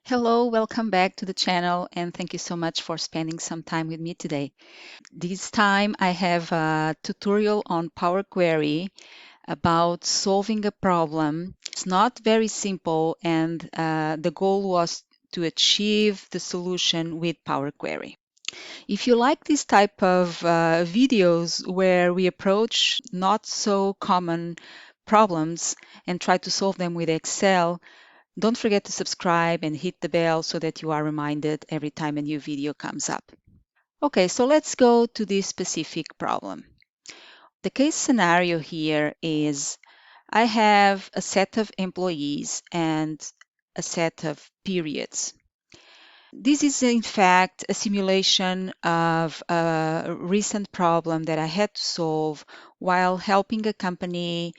Hello, welcome back to the channel, and thank you so much for spending some time with me today. This time I have a tutorial on Power Query about solving a problem. It's not very simple, and the goal was to achieve the solution with Power Query. If you like this type of videos where we approach not so common problems and try to solve them with Excel, don't forget to subscribe and hit the bell so that you are reminded every time a new video comes up. Okay, so let's go to this specific problem. The case scenario here is I have a set of employees and a set of periods. This is in fact a simulation of a recent problem that I had to solve while helping a company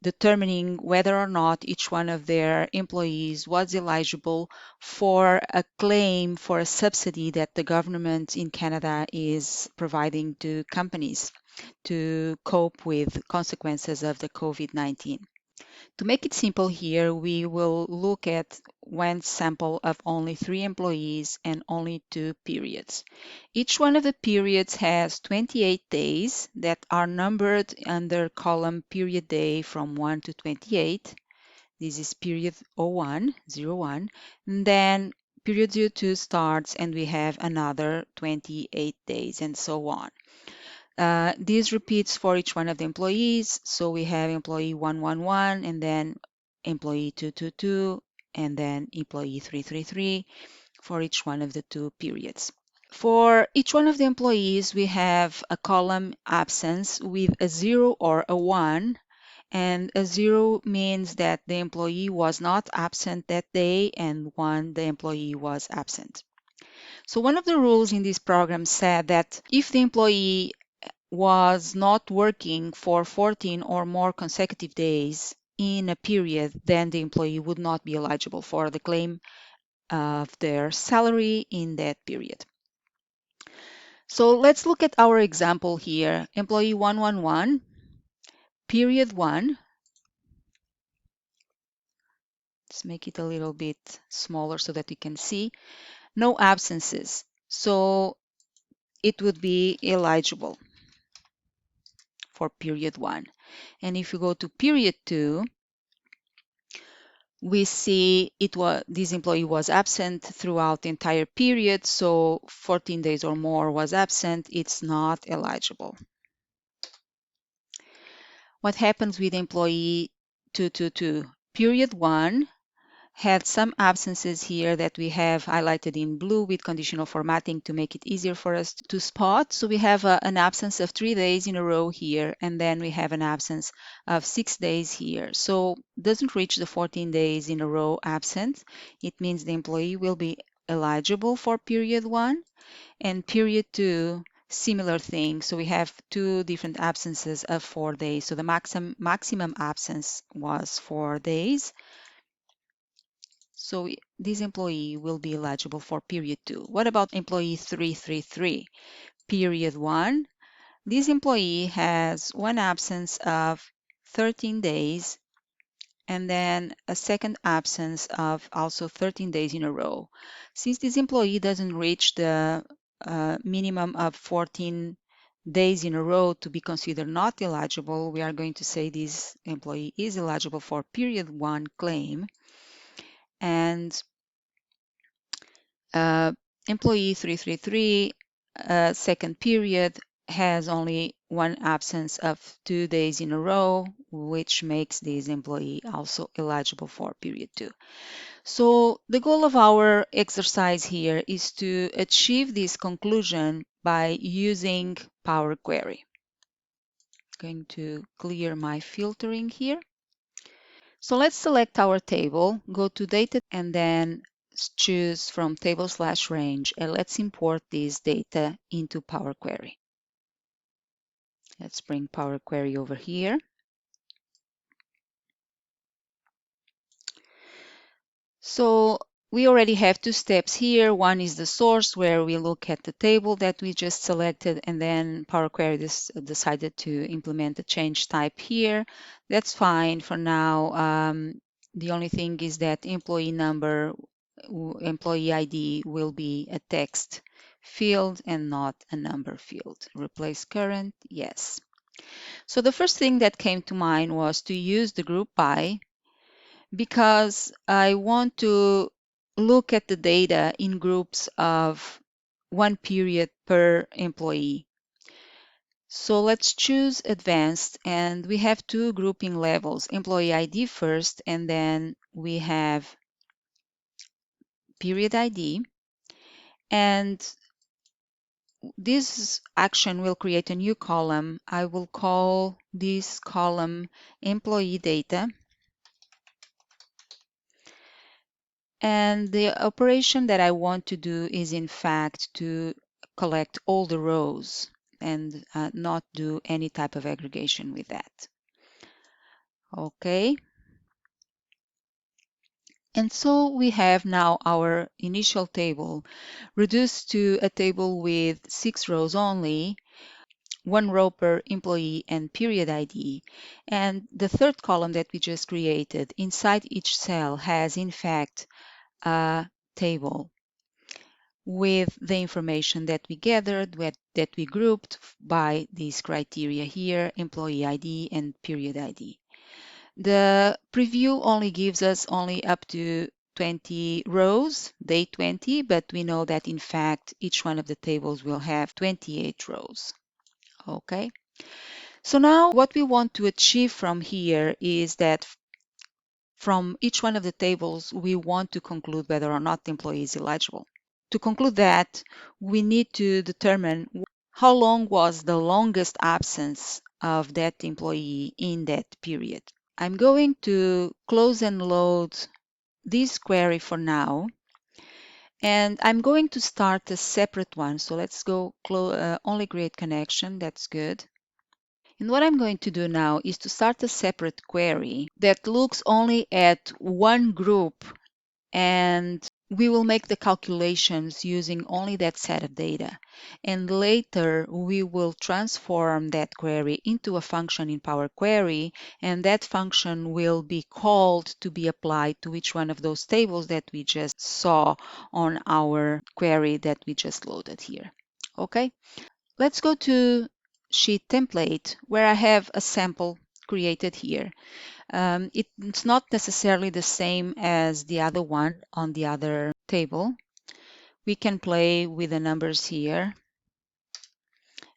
determining whether or not each one of their employees was eligible for a claim for a subsidy that the government in Canada is providing to companies to cope with consequences of the COVID-19. To make it simple here, we will look at one sample of only 3 employees and only 2 periods. Each one of the periods has 28 days that are numbered under column period day from 1 to 28. This is period 01, 01. And then period 02 starts and we have another 28 days and so on. This repeats for each one of the employees. So we have employee 111 and then employee 222 and then employee 333 for each one of the 2 periods. For each one of the employees, we have a column absence with a 0 or a 1. And a 0 means that the employee was not absent that day, and 1, the employee was absent. So one of the rules in this program said that if the employee was not working for 14 or more consecutive days in a period, then the employee would not be eligible for the claim of their salary in that period. So let's look at our example here. Employee 111, period 1. Let's make it a little bit smaller so that you can see. No absences. So it would be eligible for period 1. And if you go to period 2, we see this employee was absent throughout the entire period, so 14 days or more was absent, it's not eligible. What happens with employee 222? Period 1 had some absences here that we have highlighted in blue with conditional formatting to make it easier for us to spot. So we have an absence of 3 days in a row here, and then we have an absence of 6 days here. So doesn't reach the 14 days in a row absent. It means the employee will be eligible for period 1, and period 2, similar thing. So we have 2 different absences of 4 days. So the maximum absence was 4 days. So this employee will be eligible for period 2. What about employee 333? Period 1. This employee has one absence of 13 days and then a second absence of also 13 days in a row. Since this employee doesn't reach the minimum of 14 days in a row to be considered not eligible, we are going to say this employee is eligible for period 1 claim. And employee 333, second period, has only one absence of 2 days in a row, which makes this employee also eligible for period 2. So the goal of our exercise here is to achieve this conclusion by using Power Query. I'm going to clear my filtering here. So let's select our table, go to data, and then choose from table/range, and let's import this data into Power Query. Let's bring Power Query over here. So we already have 2 steps here. One is the source, where we look at the table that we just selected, and then Power Query decided to implement a change type here. That's fine for now. The only thing is that employee number employee ID will be a text field and not a number field. Replace current, yes. So the first thing that came to mind was to use the group by, because I want to look at the data in groups of 1 period per employee. So let's choose advanced, and we have 2 grouping levels, employee ID first, and then we have period ID. And this action will create a new column. I will call this column employee data. And the operation that I want to do is in fact to collect all the rows and not do any type of aggregation with that. Okay. And so we have now our initial table reduced to a table with 6 rows only, 1 row per employee and period ID. And the third column that we just created, inside each cell has in fact a table with the information that we gathered, that we grouped by these criteria here, employee ID and period ID. The preview only gives us only up to 20 rows, day 20, but we know that in fact each one of the tables will have 28 rows. Okay, so now what we want to achieve from here is that from each one of the tables we want to conclude whether or not the employee is eligible. To conclude that, we need to determine how long was the longest absence of that employee in that period. I'm going to close and load this query for now, and I'm going to start a separate one. So let's go only create connection. That's good. And what I'm going to do now is to start a separate query that looks only at one group, and we will make the calculations using only that set of data. And later we will transform that query into a function in Power Query, and that function will be called to be applied to each one of those tables that we just saw on our query that we just loaded here. Okay, let's go to Sheet Template, where I have a sample created here. It's not necessarily the same as the other one on the other table. We can play with the numbers here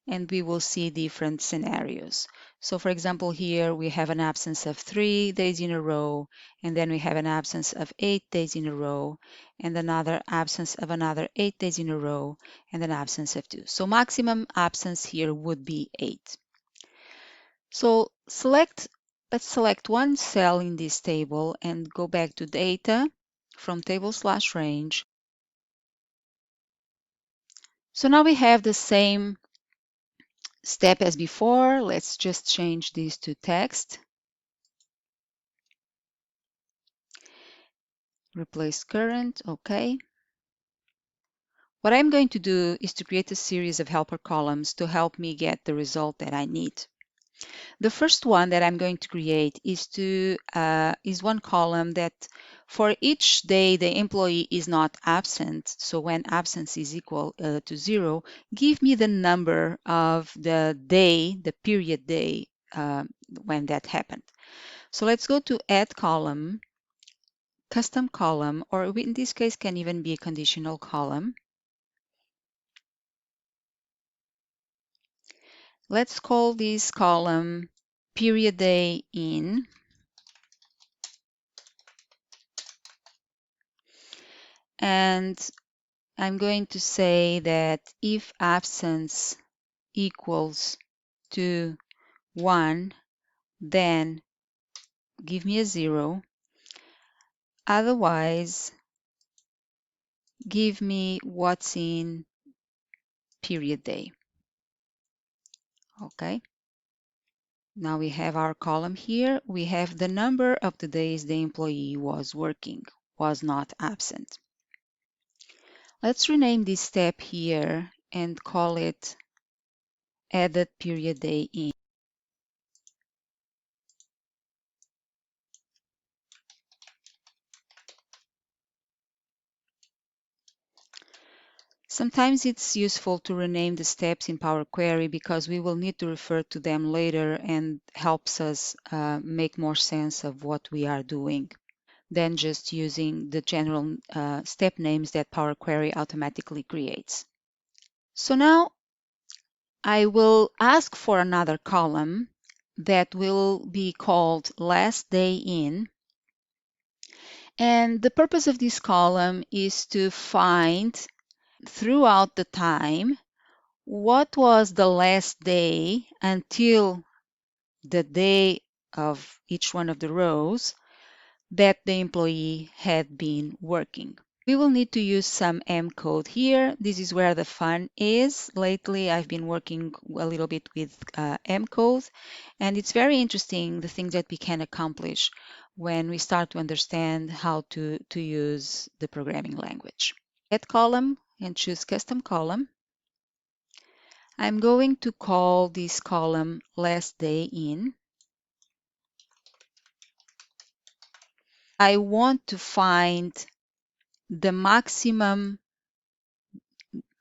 and we will see different scenarios. So for example, here we have an absence of 3 days in a row, and then we have an absence of 8 days in a row, and another absence of another 8 days in a row, and an absence of 2. So maximum absence here would be 8. So let's select one cell in this table and go back to data from table/range. So now we have the same step as before. Let's just change this to text. Replace current, okay. What I'm going to do is to create a series of helper columns to help me get the result that I need. The first one that I'm going to create is one column that for each day the employee is not absent, so when absence is equal to 0, give me the number of the day, the period day, when that happened. So let's go to Add Column, Custom Column, or in this case can even be a conditional column. Let's call this column period day in. And I'm going to say that if absence equals to 1, then give me a 0. Otherwise, give me what's in period day. Okay. Now we have our column here. We have the number of the days the employee was working, was not absent. Let's rename this step here and call it added period day in. Sometimes it's useful to rename the steps in Power Query because we will need to refer to them later and helps us make more sense of what we are doing than just using the general step names that Power Query automatically creates. So now I will ask for another column that will be called last day in. And the purpose of this column is to find throughout the time what was the last day until the day of each one of the rows that the employee had been working. We will need to use some M code here. This is where the fun is. Lately, I've been working a little bit with M code, and it's very interesting the things that we can accomplish when we start to understand how to use the programming language. Add column and choose custom column. I'm going to call this column last day in. I want to find the maximum.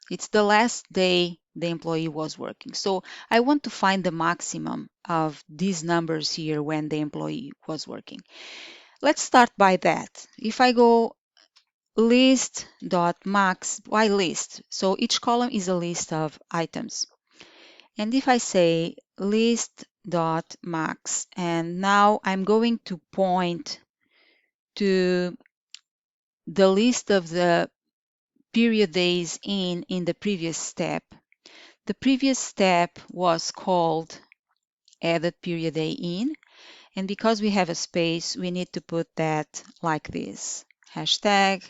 It's the last day the employee was working. So I want to find the maximum of these numbers here when the employee was working. Let's start by that. If I go List.Max, why list? So each column is a list of items. And if I say List.Max, and now I'm going to point to the list of the period days in the previous step. The previous step was called added period day in, and because we have a space, we need to put that like this, hashtag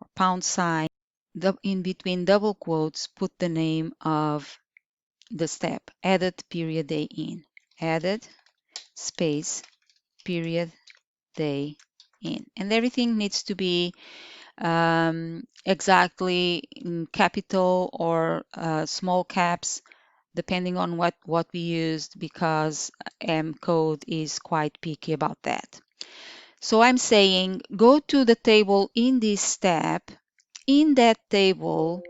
or pound sign, in between double quotes, put the name of the step, added period day in, added space period day in, and everything needs to be exactly in capital or small caps, depending on what we used, because M code is quite picky about that. So I'm saying go to the table in this step. In that table,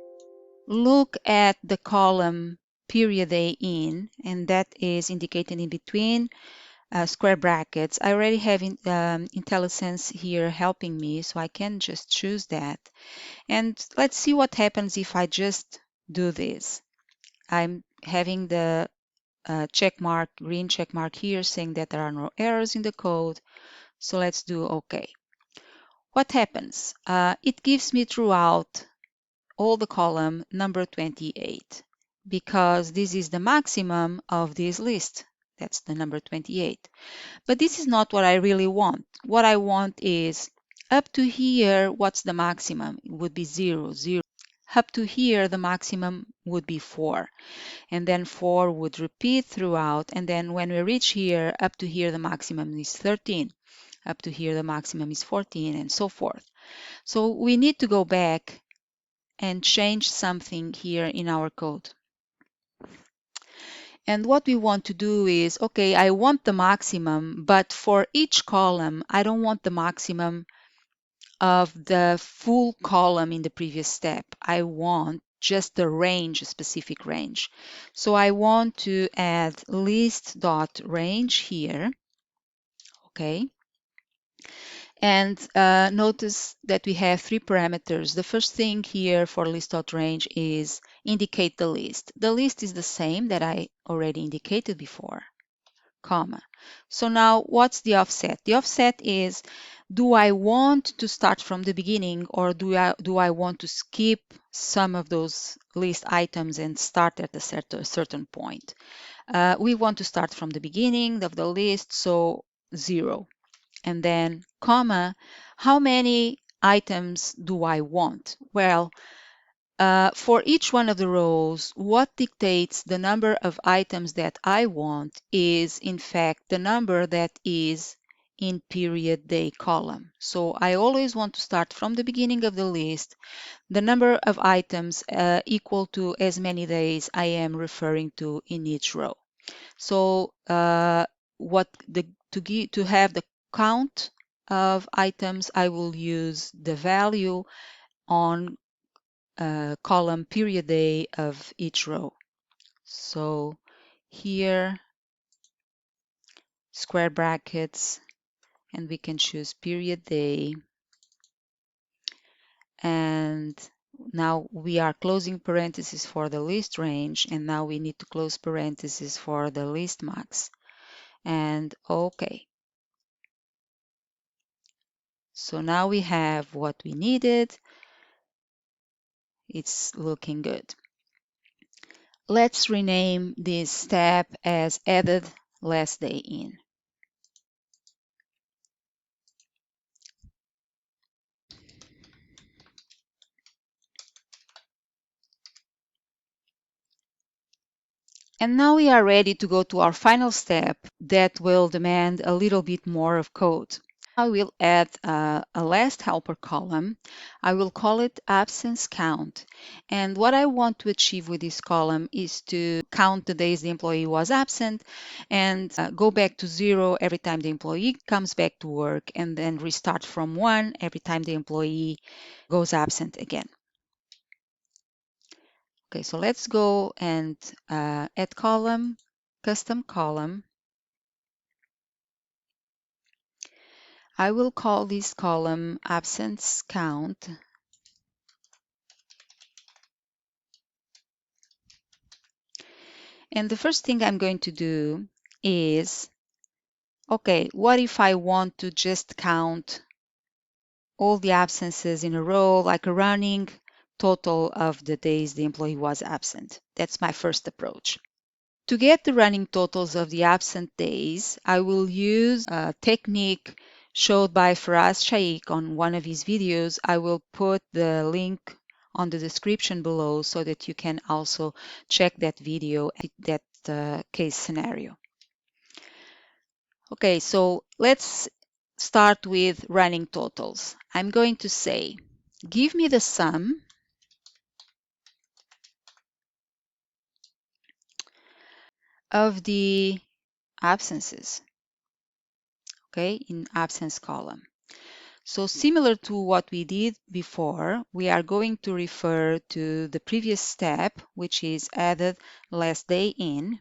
look at the column period day in, and that is indicated in between square brackets. I already have IntelliSense here helping me, so I can just choose that. And let's see what happens if I just do this. I'm having the check mark, green check mark here saying that there are no errors in the code. So let's do OK. What happens? It gives me throughout all the column number 28 because this is the maximum of this list. That's the number 28. But this is not what I really want. What I want is up to here, what's the maximum? It would be 0, 0. Up to here, the maximum would be 4. And then 4 would repeat throughout. And then when we reach here, up to here, the maximum is 13. Up to here, the maximum is 14, and so forth. So we need to go back and change something here in our code. And what we want to do is, okay, I want the maximum, but for each column, I don't want the maximum of the full column in the previous step. I want just the range, a specific range. So I want to add List.Range here, okay? And notice that we have 3 parameters. The first thing here for List.Range is indicate the list. The list is the same that I already indicated before, comma. So now what's the offset? The offset is, do I want to start from the beginning, or do I want to skip some of those list items and start at a certain point? We want to start from the beginning of the list, so 0. And then comma, how many items do I want? Well, for each one of the rows, what dictates the number of items that I want is, in fact, the number that is in period day column. So I always want to start from the beginning of the list, the number of items equal to as many days I am referring to in each row. So to have the count of items, I will use the value on column period day of each row. So here, square brackets, and we can choose period day. And now we are closing parentheses for the list range, and now we need to close parentheses for the List.Max. And OK. So now we have what we needed. It's looking good. Let's rename this step as added last day in. And now we are ready to go to our final step that will demand a little bit more of code. I will add a last helper column. I will call it absence count. And what I want to achieve with this column is to count the days the employee was absent and go back to 0 every time the employee comes back to work, and then restart from 1 every time the employee goes absent again. Okay, so let's go and add column, custom column. I will call this column absence count. And the first thing I'm going to do is, okay, what if I want to just count all the absences in a row, like a running total of the days the employee was absent? That's my first approach. To get the running totals of the absent days, I will use a technique showed by Faraz Shaikh on one of his videos. I will put the link on the description below so that you can also check that video at that case scenario. Okay, so let's start with running totals. I'm going to say, give me the sum of the absences, okay, in absence column. So similar to what we did before, we are going to refer to the previous step, which is added last day in.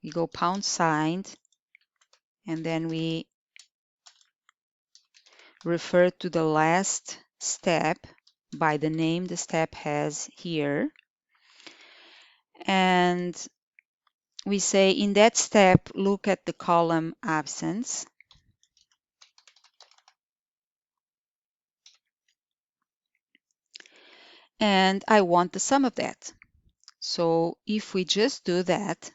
We go £, and then we refer to the last step by the name the step has here. And we say in that step, look at the column absence. And I want the sum of that. So if we just do that,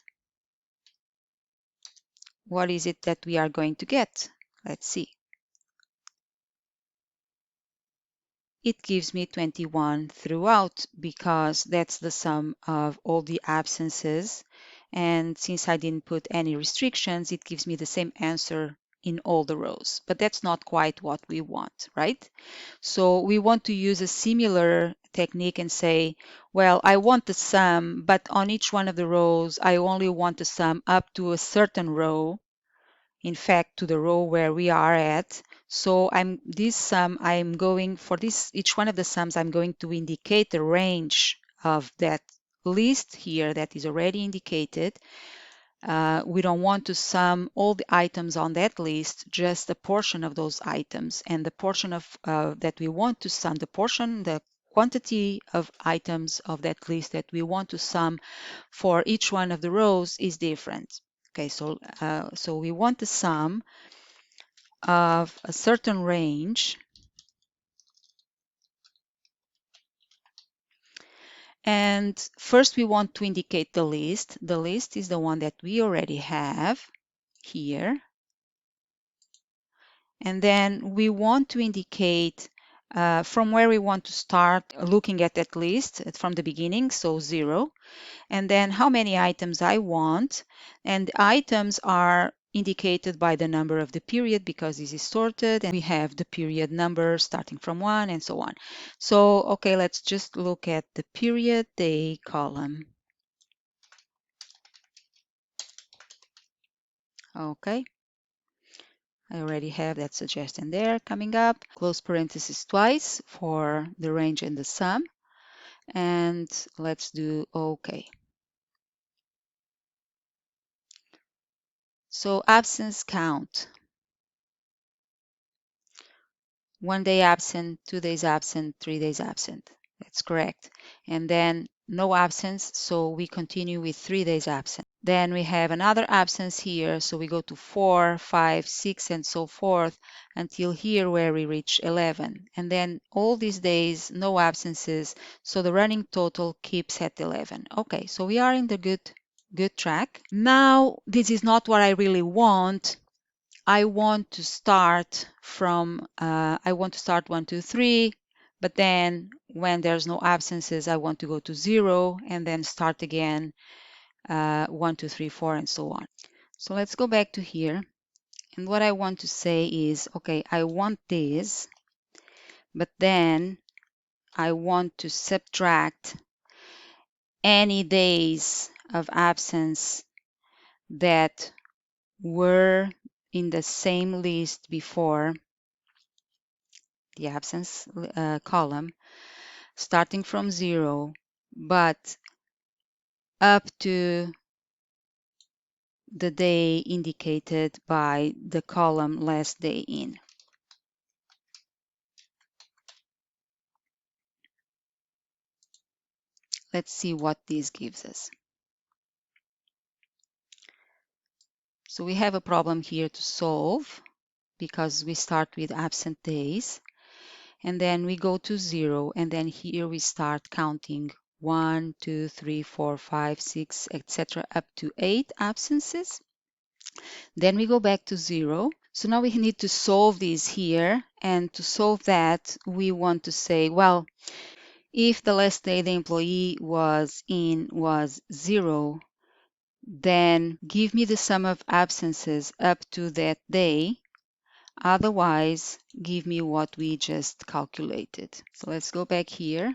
what is it that we are going to get? Let's see. It gives me 21 throughout because that's the sum of all the absences. And since I didn't put any restrictions, it gives me the same answer in all the rows. But that's not quite what we want, right? So we want to use a similar technique and say, well, I want the sum, but on each one of the rows, I only want the sum up to a certain row. In fact, to the row where we are at. So this sum, I'm going for this, each one of the sums, I'm going to indicate the range of that list here that is already indicated. We don't want to sum all the items on that list, just a portion of those items. And the portion of that we want to sum, the quantity of items of that list that we want to sum for each one of the rows is different. Okay, so we want the sum of a certain range, and first we want to indicate the list. The list is the one that we already have here, and then we want to indicate from where we want to start looking at that list from the beginning, so 0, and then how many items I want, and items are indicated by the number of the period because this is sorted, and we have the period number starting from 1 and so on. So, okay, let's just look at the period day column. Okay. I already have that suggestion there coming up. Close parentheses twice for the range and the sum. And let's do OK. So absence count. 1 day absent, 2 days absent, 3 days absent. That's correct. And then no absence, so we continue with 3 days absent. Then we have another absence here, so we go to 4, 5, 6, and so forth until here where we reach 11. And then all these days, no absences, so the running total keeps at 11. Okay, so we are in the good track. Now, this is not what I really want. I want to start from, I want to start 1, 2, 3, but then when there's no absences, I want to go to 0 and then start again 1, 2, 3, 4, and so on. So let's go back to here. And what I want to say is, okay, I want this, but then I want to subtract any days of absence that were in the same list before the absence column, starting from 0, but up to the day indicated by the column last day in. Let's see what this gives us. So we have a problem here to solve because we start with absent days, and then we go to 0, and then here we start counting 1, 2, 3, 4, 5, 6, etc. up to 8 absences. Then we go back to 0. So now we need to solve this here, and to solve that we want to say, well, if the last day the employee was in was 0, then give me the sum of absences up to that day. Otherwise, give me what we just calculated. So let's go back here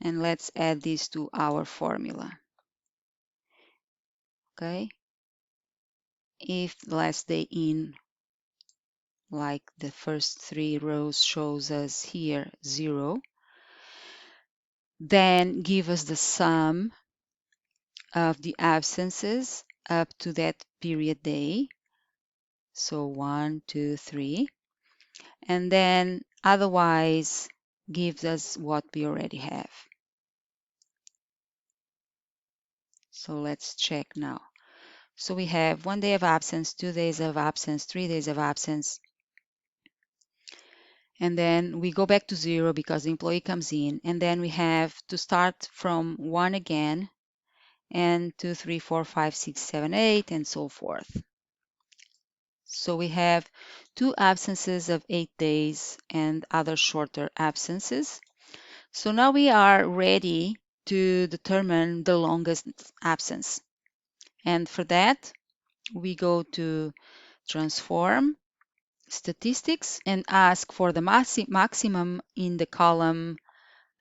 and let's add this to our formula. Okay. If the last day in, like the first 3 rows shows us here 0, then give us the sum of the absences up to that period day. So 1, 2, 3. And then otherwise gives us what we already have. So let's check now. So we have 1 day of absence, 2 days of absence, 3 days of absence. And then we go back to 0 because the employee comes in. And then we have to start from 1 again, and 2, 3, 4, 5, 6, 7, 8, and so forth. So we have 2 absences of 8 days and other shorter absences. So now we are ready to determine the longest absence. And for that, we go to transform statistics and ask for the maximum in the column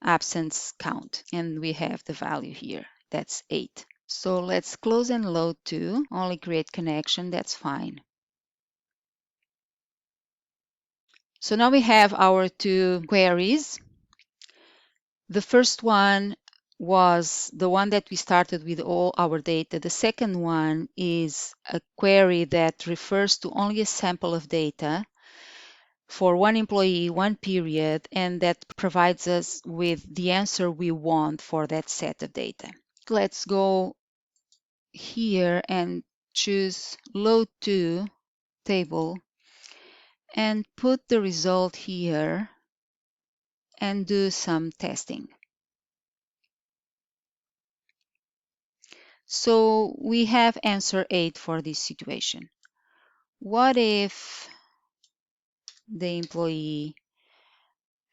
absence count. And we have the value here. That's 8. So let's close and load to only create connection. That's fine. So now we have our 2 queries. The first one was the one that we started with all our data. The second one is a query that refers to only a sample of data for one employee, one period, and that provides us with the answer we want for that set of data. Let's go here and choose Load to Table and put the result here and do some testing. So we have answer 8 for this situation. What if the employee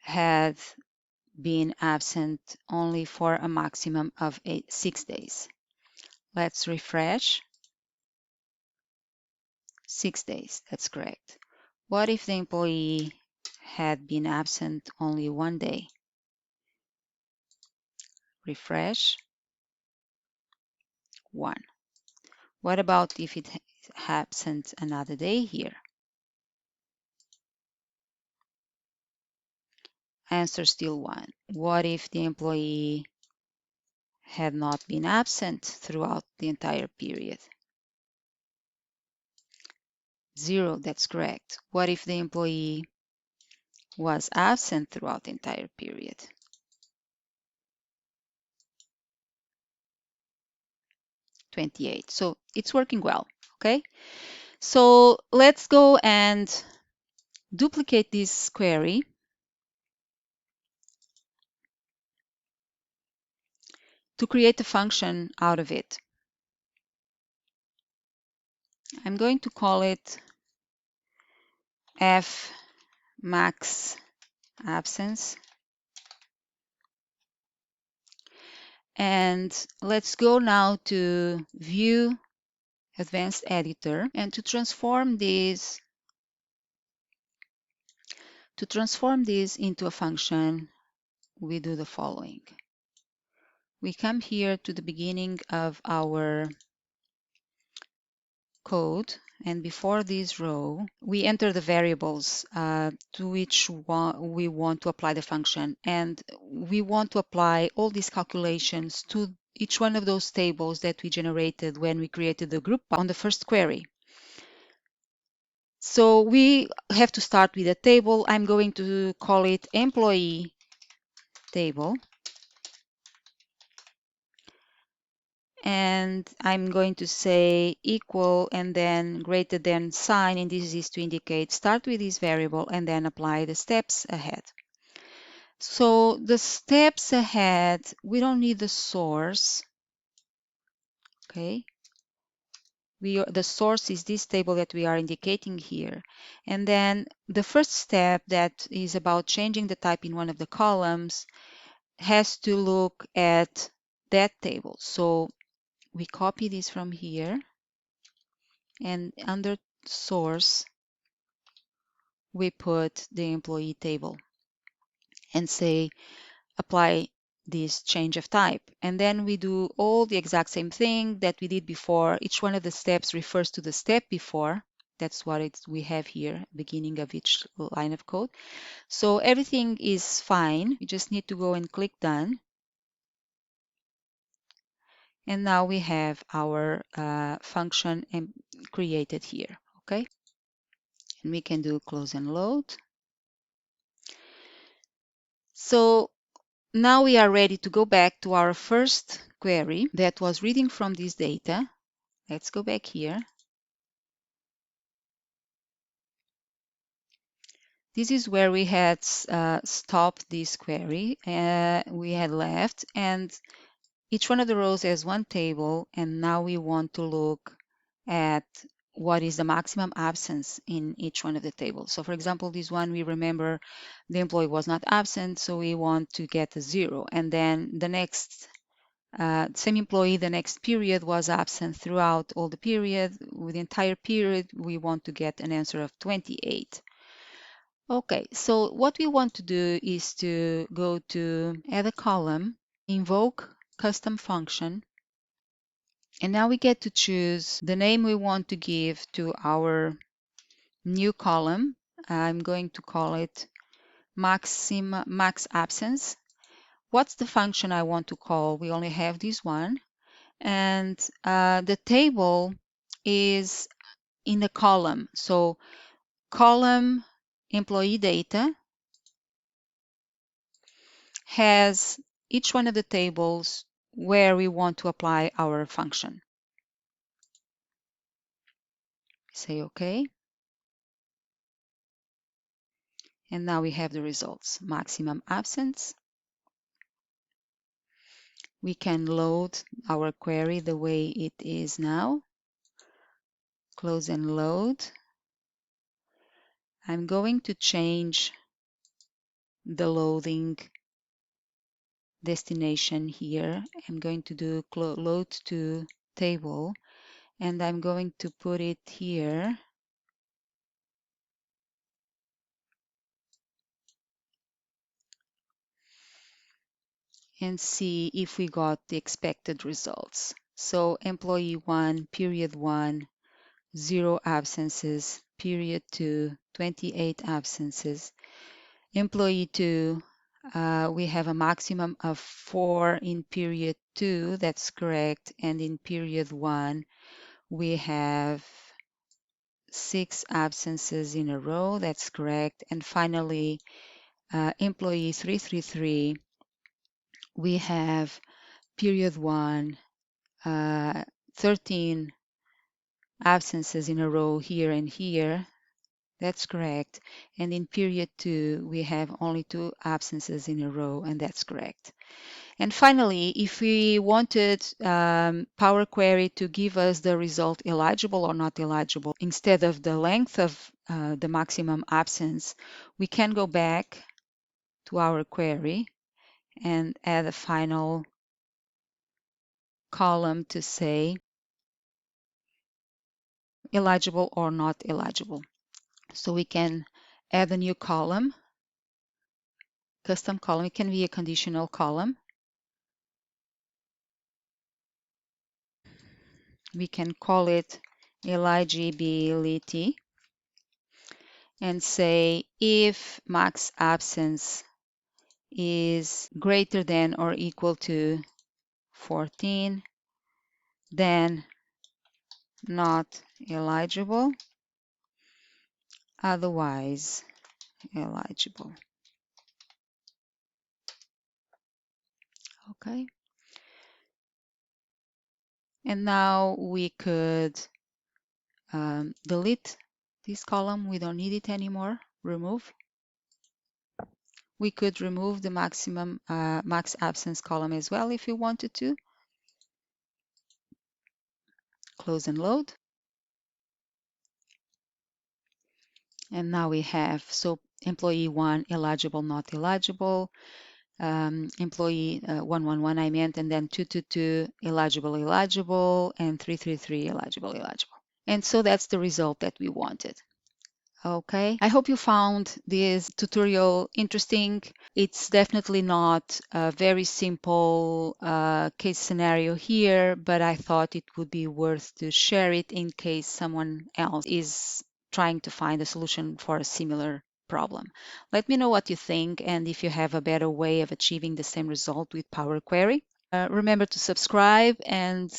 had been absent only for a maximum of 6 days? Let's refresh. 6 days, that's correct. What if the employee had been absent only 1 day? Refresh. 1. What about if it absent another day here? Answer still 1. What if the employee had not been absent throughout the entire period? 0, that's correct. What if the employee was absent throughout the entire period? 28. So it's working well, okay? So let's go and duplicate this query to create a function out of it. I'm going to call it F_max absence. And let's go now to View Advanced Editor, and to transform this into a function, we do the following. We come here to the beginning of our code, and before this row, we enter the variables to which we want to apply the function. And we want to apply all these calculations to each one of those tables that we generated when we created the group on the first query. So we have to start with a table. I'm going to call it employee table. And I'm going to say equal and then greater than sign, and this is to indicate start with this variable and then apply the steps ahead. So the steps ahead, we don't need the source, okay? The source is this table that we are indicating here. And then the first step that is about changing the type in one of the columns has to look at that table. So we copy this from here, and under source, we put the employee table and say apply this change of type. And then we do all the exact same thing that we did before. Each one of the steps refers to the step before. That's what we have here, beginning of each line of code. So everything is fine. You just need to go and click done. And now we have our function created here, okay? And we can do close and load. So now we are ready to go back to our first query that was reading from this data. Let's go back here. This is where we had stopped this query. We had left, and each one of the rows has one table, and now we want to look at what is the maximum absence in each one of the tables. So for example, this one, we remember the employee was not absent, so we want to get a 0. And then the next same employee, the next period was absent throughout all the period. With the entire period, we want to get an answer of 28. Okay, so what we want to do is to go to add a column, invoke custom function, and now we get to choose the name we want to give to our new column. I'm going to call it max absence. What's the function I want to call? We only have this one. And the table is in the column. So column employee data has each one of the tables where we want to apply our function. Say OK. And now we have the results. Maximum absence. We can load our query the way it is now. Close and load. I'm going to change the loading destination here. I'm going to do load to table, and I'm going to put it here. And see if we got the expected results. So employee 1, period 1, 0 absences, period 2, 28 absences. Employee 2, we have a maximum of 4 in period 2, that's correct, and in period 1, we have 6 absences in a row, that's correct. And finally, employee 333, we have period 1, 13 absences in a row here and here, that's correct. And in period 2, we have only 2 absences in a row, and that's correct. And finally, if we wanted Power Query to give us the result eligible or not eligible, instead of the length of the maximum absence, we can go back to our query and add a final column to say eligible or not eligible. So we can add a new column, custom column. It can be a conditional column. We can call it eligibility and say if max absence is greater than or equal to 14, then not eligible, otherwise eligible. Okay. And now we could delete this column. We don't need it anymore. Remove. We could remove the maximum max absence column as well if we wanted to. Close and load. And now we have, so employee 1 eligible, not eligible, employee 111 I meant, and then 222 eligible, eligible, and 333 eligible, eligible. And so that's the result that we wanted. Okay, I hope you found this tutorial interesting. It's definitely not a very simple case scenario here, but I thought it would be worth to share it in case someone else is trying to find a solution for a similar problem. Let me know what you think and if you have a better way of achieving the same result with Power Query. Remember to subscribe, and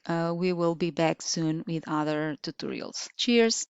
we will be back soon with other tutorials. Cheers!